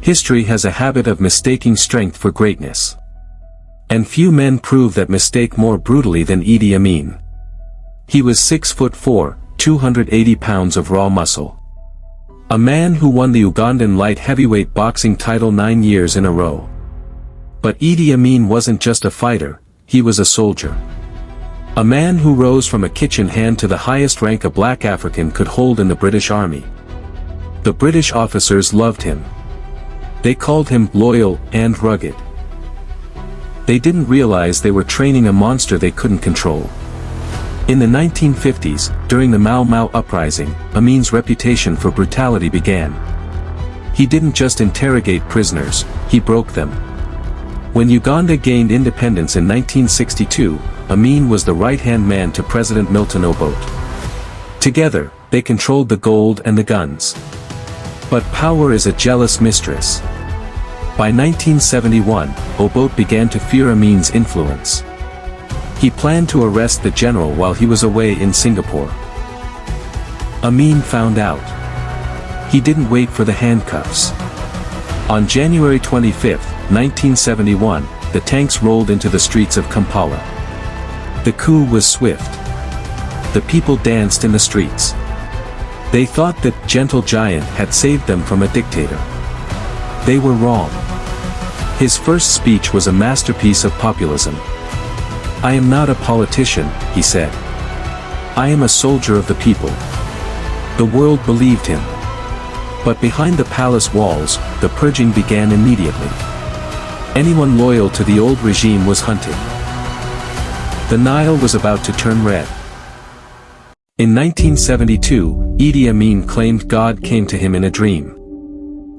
History has a habit of mistaking strength for greatness. And few men prove that mistake more brutally than Idi Amin. He was 6'4", 280 pounds of raw muscle. A man who won the Ugandan light heavyweight boxing title 9 years in a row. But Idi Amin wasn't just a fighter, he was a soldier. A man who rose from a kitchen hand to the highest rank a black African could hold in the British Army. The British officers loved him. They called him loyal and rugged. They didn't realize they were training a monster they couldn't control. In the 1950s, during the Mau Mau uprising, Amin's reputation for brutality began. He didn't just interrogate prisoners, he broke them. When Uganda gained independence in 1962, Amin was the right-hand man to President Milton Obote. Together, they controlled the gold and the guns. But power is a jealous mistress. By 1971, Obote began to fear Amin's influence. He planned to arrest the general while he was away in Singapore. Amin found out. He didn't wait for the handcuffs. On January 25, 1971, the tanks rolled into the streets of Kampala. The coup was swift. The people danced in the streets. They thought that gentle giant had saved them from a dictator. They were wrong. His first speech was a masterpiece of populism. "I am not a politician," he said. "I am a soldier of the people." The world believed him. But behind the palace walls, the purging began immediately. Anyone loyal to the old regime was hunted. The Nile was about to turn red. In 1972, Idi Amin claimed God came to him in a dream.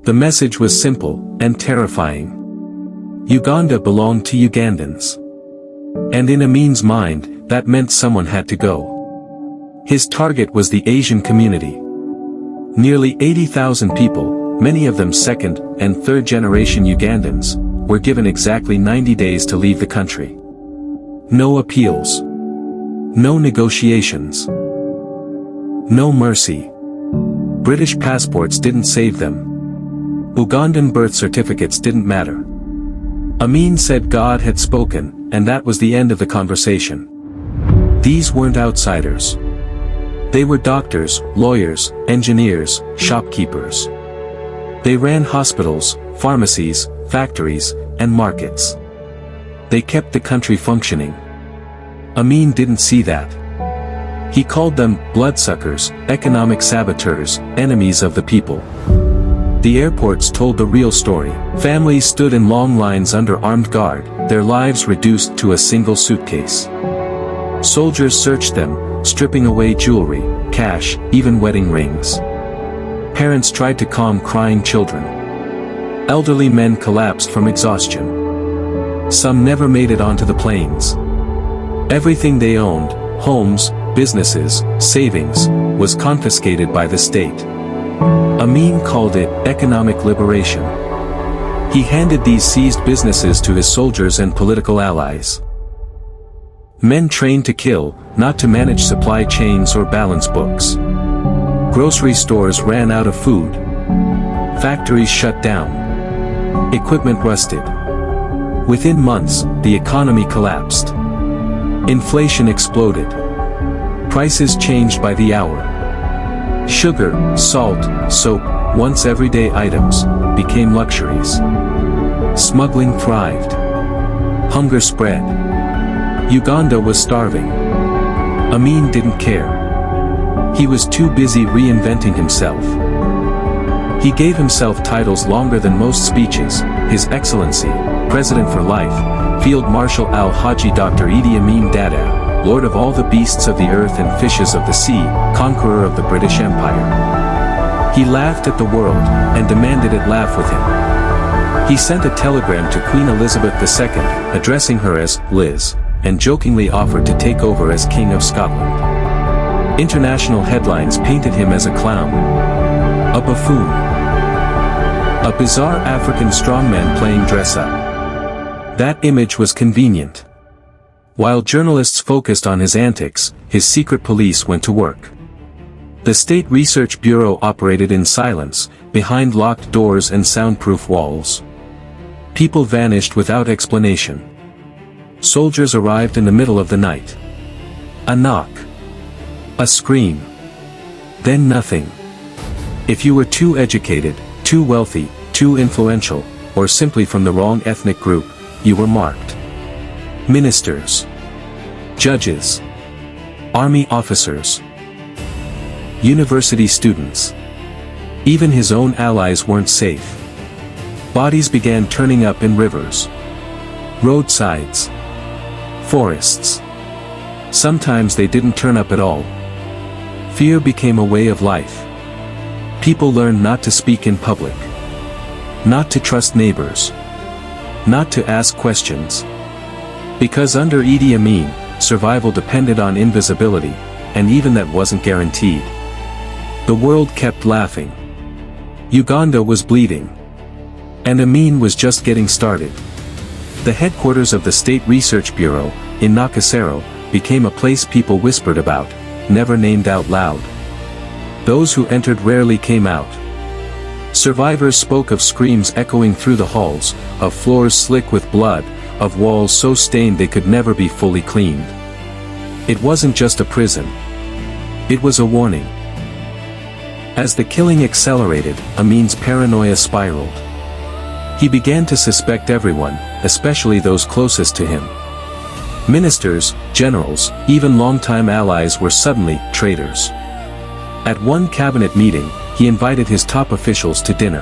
The message was simple and terrifying. Uganda belonged to Ugandans. And in Amin's mind, that meant someone had to go. His target was the Asian community. Nearly 80,000 people, many of them second- and third-generation Ugandans, were given exactly 90 days to leave the country. No appeals. No negotiations. No mercy. British passports didn't save them. Ugandan birth certificates didn't matter. Amin said God had spoken, and that was the end of the conversation. These weren't outsiders. They were doctors, lawyers, engineers, shopkeepers. They ran hospitals, pharmacies, factories, and markets. They kept the country functioning. Amin didn't see that. He called them bloodsuckers, economic saboteurs, enemies of the people. The airports told the real story. Families stood in long lines under armed guard, their lives reduced to a single suitcase. Soldiers searched them, stripping away jewelry, cash, even wedding rings. Parents tried to calm crying children. Elderly men collapsed from exhaustion. Some never made it onto the planes. Everything they owned, homes, businesses, savings, was confiscated by the state. Amin called it economic liberation. He handed these seized businesses to his soldiers and political allies. Men trained to kill, not to manage supply chains or balance books. Grocery stores ran out of food. Factories shut down. Equipment rusted. Within months, the economy collapsed. Inflation exploded. Prices changed by the hour. Sugar, salt, soap, once everyday items, became luxuries. Smuggling thrived. Hunger spread. Uganda was starving. Amin didn't care. He was too busy reinventing himself. He gave himself titles longer than most speeches: His Excellency, President for Life, Field Marshal Al-Haji Dr. Idi Amin Dada, Lord of all the beasts of the earth and fishes of the sea, conqueror of the British Empire. He laughed at the world, and demanded it laugh with him. He sent a telegram to Queen Elizabeth II, addressing her as Liz, and jokingly offered to take over as King of Scotland. International headlines painted him as a clown. A buffoon. A bizarre African strongman playing dress-up. That image was convenient. While journalists focused on his antics, his secret police went to work. The State Research Bureau operated in silence, behind locked doors and soundproof walls. People vanished without explanation. Soldiers arrived in the middle of the night. A knock. A scream. Then nothing. If you were too educated, too wealthy, too influential, or simply from the wrong ethnic group, you were marked. Ministers. Judges. Army officers. University students. Even his own allies weren't safe. Bodies began turning up in rivers, roadsides, forests. Sometimes they didn't turn up at all. Fear became a way of life. People learned not to speak in public, not to trust neighbors, not to ask questions. Because under Idi Amin, survival depended on invisibility, and even that wasn't guaranteed. The world kept laughing. Uganda was bleeding. And Amin was just getting started. The headquarters of the State Research Bureau, in Nakasero, became a place people whispered about, never named out loud. Those who entered rarely came out. Survivors spoke of screams echoing through the halls, of floors slick with blood, of walls so stained they could never be fully cleaned. It wasn't just a prison. It was a warning. As the killing accelerated, Amin's paranoia spiraled. He began to suspect everyone, especially those closest to him. Ministers, generals, even longtime allies were suddenly traitors. At one cabinet meeting, he invited his top officials to dinner.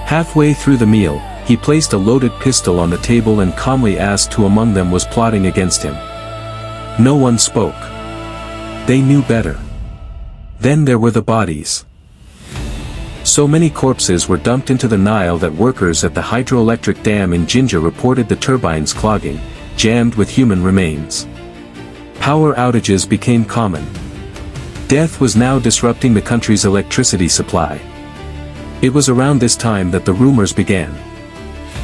Halfway through the meal, he placed a loaded pistol on the table and calmly asked who among them was plotting against him. No one spoke. They knew better. Then there were the bodies. So many corpses were dumped into the Nile that workers at the hydroelectric dam in Jinja reported the turbines clogging, jammed with human remains. Power outages became common. Death was now disrupting the country's electricity supply. It was around this time that the rumors began.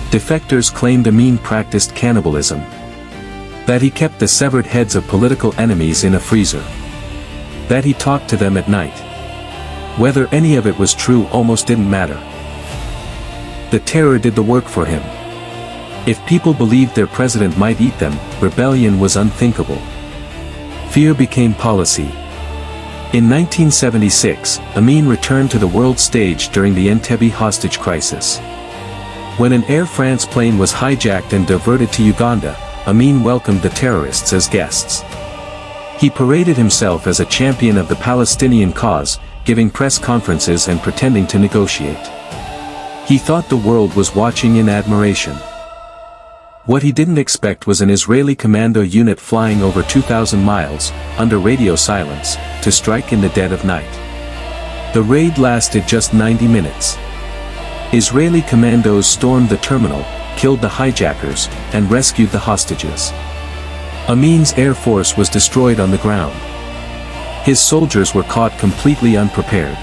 Defectors claimed Amin practiced cannibalism. That he kept the severed heads of political enemies in a freezer. That he talked to them at night. Whether any of it was true almost didn't matter. The terror did the work for him. If people believed their president might eat them, rebellion was unthinkable. Fear became policy. In 1976, Amin returned to the world stage during the Entebbe hostage crisis. When an Air France plane was hijacked and diverted to Uganda, Amin welcomed the terrorists as guests. He paraded himself as a champion of the Palestinian cause, giving press conferences and pretending to negotiate. He thought the world was watching in admiration. What he didn't expect was an Israeli commando unit flying over 2,000 miles, under radio silence, to strike in the dead of night. The raid lasted just 90 minutes. Israeli commandos stormed the terminal, killed the hijackers, and rescued the hostages. Amin's air force was destroyed on the ground. His soldiers were caught completely unprepared.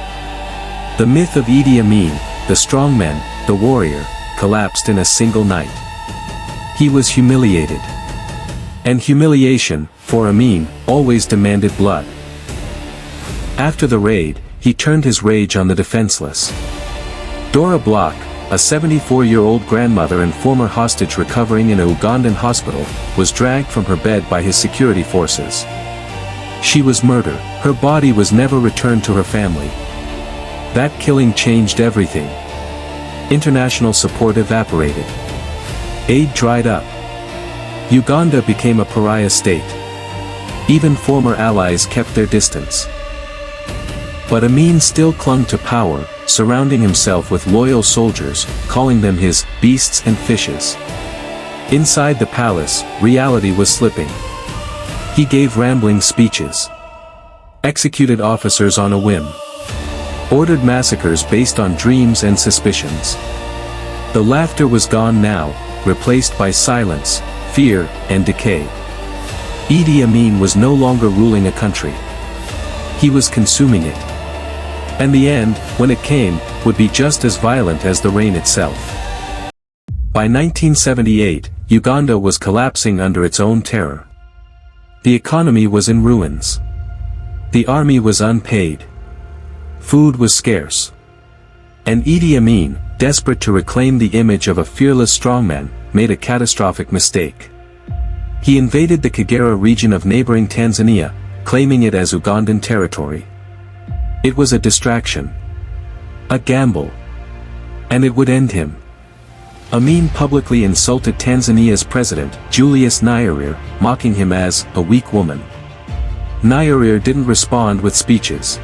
The myth of Idi Amin, the strongman, the warrior, collapsed in a single night. He was humiliated. And humiliation, for Amin, always demanded blood. After the raid, he turned his rage on the defenseless. Dora Bloch, a 74-year-old grandmother and former hostage recovering in a Ugandan hospital, was dragged from her bed by his security forces. She was murdered. Her body was never returned to her family. That killing changed everything. International support evaporated. Aid dried up. Uganda became a pariah state. Even former allies kept their distance. But Amin still clung to power, surrounding himself with loyal soldiers, calling them his beasts and fishes. Inside the palace, reality was slipping. He gave rambling speeches. Executed officers on a whim. Ordered massacres based on dreams and suspicions. The laughter was gone now, replaced by silence, fear, and decay. Idi Amin was no longer ruling a country. He was consuming it. And the end, when it came, would be just as violent as the reign itself. By 1978, Uganda was collapsing under its own terror. The economy was in ruins. The army was unpaid. Food was scarce. And Idi Amin, desperate to reclaim the image of a fearless strongman, made a catastrophic mistake. He invaded the Kagera region of neighboring Tanzania, claiming it as Ugandan territory. It was a distraction. A gamble. And it would end him. Amin publicly insulted Tanzania's president, Julius Nyerere, mocking him as a weak woman. Nyerere didn't respond with speeches.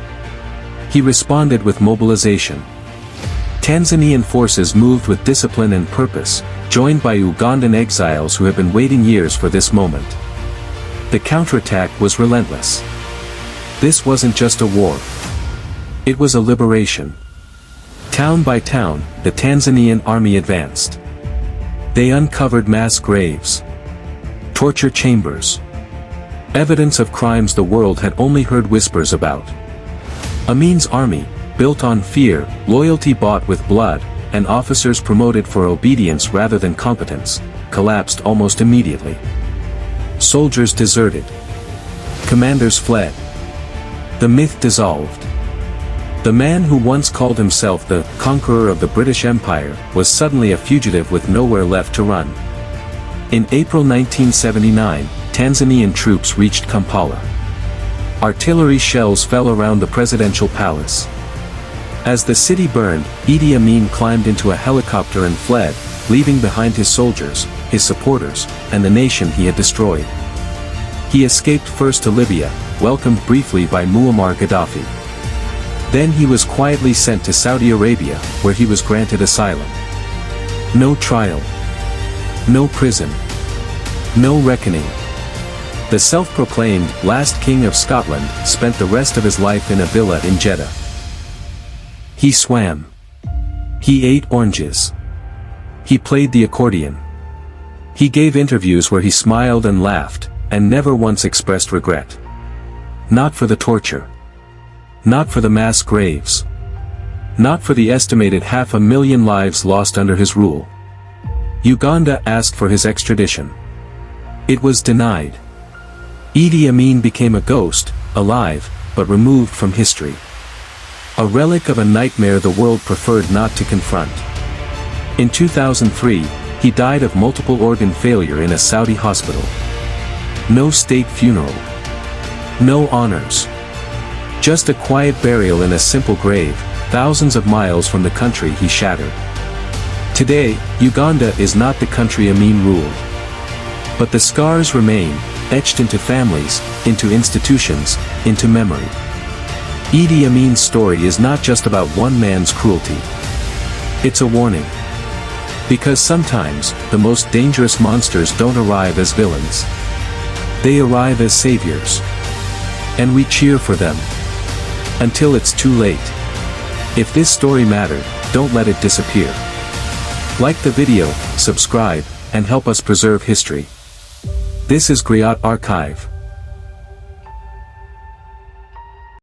He responded with mobilization. Tanzanian forces moved with discipline and purpose, joined by Ugandan exiles who had been waiting years for this moment. The counterattack was relentless. This wasn't just a war. It was a liberation. Town by town, the Tanzanian army advanced. They uncovered mass graves, torture chambers, evidence of crimes the world had only heard whispers about. Amin's army, built on fear, loyalty bought with blood, and officers promoted for obedience rather than competence, collapsed almost immediately. Soldiers deserted. Commanders fled. The myth dissolved. The man who once called himself the conqueror of the British Empire was suddenly a fugitive with nowhere left to run. In April 1979, Tanzanian troops reached Kampala. Artillery shells fell around the presidential palace. As the city burned, Idi Amin climbed into a helicopter and fled, leaving behind his soldiers, his supporters, and the nation he had destroyed. He escaped first to Libya, welcomed briefly by Muammar Gaddafi. Then he was quietly sent to Saudi Arabia, where he was granted asylum. No trial. No prison. No reckoning. The self-proclaimed last king of Scotland spent the rest of his life in a villa in Jeddah. He swam. He ate oranges. He played the accordion. He gave interviews where he smiled and laughed, and never once expressed regret. Not for the torture. Not for the mass graves. Not for the estimated 500,000 lives lost under his rule. Uganda asked for his extradition. It was denied. Idi Amin became a ghost, alive, but removed from history. A relic of a nightmare the world preferred not to confront. In 2003, he died of multiple organ failure in a Saudi hospital. No state funeral. No honors. Just a quiet burial in a simple grave, thousands of miles from the country he shattered. Today, Uganda is not the country Amin ruled. But the scars remain, etched into families, into institutions, into memory. Idi Amin's story is not just about one man's cruelty. It's a warning. Because sometimes, the most dangerous monsters don't arrive as villains. They arrive as saviors. And we cheer for them. Until it's too late. If this story mattered, don't let it disappear. Like the video, subscribe, and help us preserve history. This is Griot Archive.